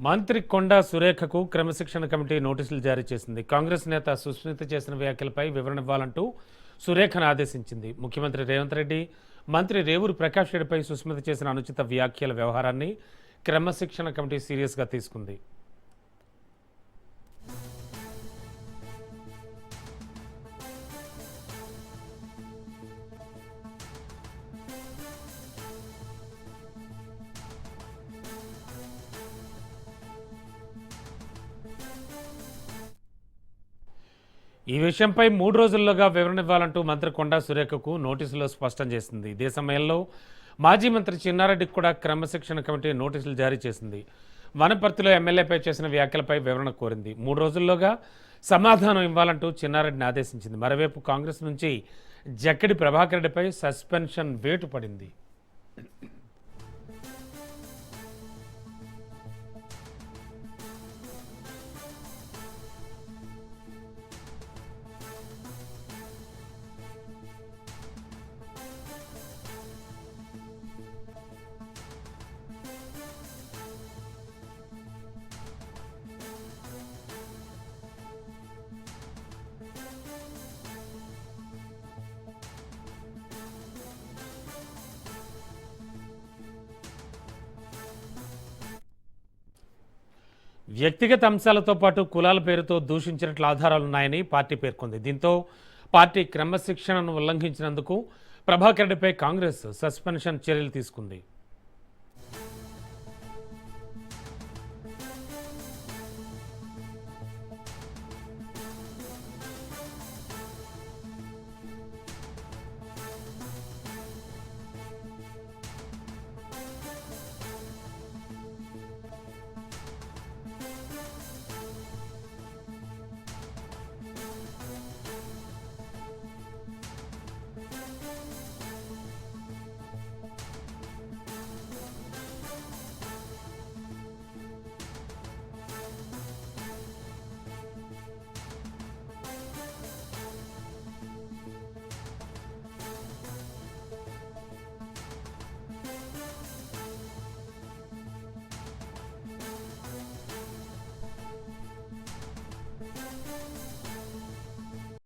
మంత్రి కొండా సురేఖకు క్రమశిక్షణ కమిటీ నోటీసులు జారీ చేసింది. కాంగ్రెస్ నేత సుస్మిత చేసిన వ్యాఖ్యలపై వివరణ ఇవ్వాలంటూ సురేఖను ఆదేశించింది. ముఖ్యమంత్రి రేవంత్ రెడ్డి, మంత్రి రేవూరి ప్రకాష్ రెడ్డిపై సుస్మిత చేసిన అనుచిత వ్యాఖ్యల వ్యవహారాన్ని క్రమశిక్షణ కమిటీ సీరియస్గా తీసుకుంది. ఈ విషయంపై 3 రోజుల్లోగా వివరణ ఇవ్వాలంటూ మంత్రి కొండా సురేఖకు నోటీసులో స్పష్టం చేసింది. ఇదే సమయంలో మాజీ మంత్రి చిన్నారెడ్డికి కూడా క్రమశిక్షణ కమిటీ నోటీసులు జారీ చేసింది. వనపర్తిలో ఎమ్మెల్యేపై చేసిన వ్యాఖ్యలపై వివరణ కోరింది. 3 రోజుల్లోగా సమాధానం ఇవ్వాలంటూ చిన్నారెడ్డిని ఆదేశించింది. మరోవైపు కాంగ్రెస్ నుంచి జక్కడి ప్రభాకర్ రెడ్డిపై సస్పెన్షన్ వేటు పడింది. వ్యక్తిగత అంశాలతో పాటు కులాల పేరుతో దూషించినట్లు ఆధారాలున్నాయని పార్టీ పేర్కొంది. దీంతో పార్టీ క్రమశిక్షణను ఉల్లంఘించినందుకు ప్రభాకర్ రెడ్డిపై కాంగ్రెస్ సస్పెన్షన్ చర్యలు తీసుకుంది.